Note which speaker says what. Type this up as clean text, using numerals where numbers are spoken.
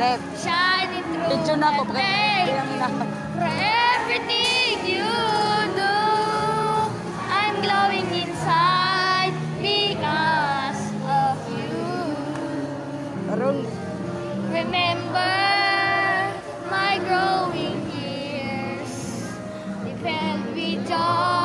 Speaker 1: Red.
Speaker 2: shining through
Speaker 1: Picture na ako.
Speaker 2: the day. For everything you do, I'm glowing inside because of you.
Speaker 1: Aron.
Speaker 2: Remember my growing years, they filled with joy.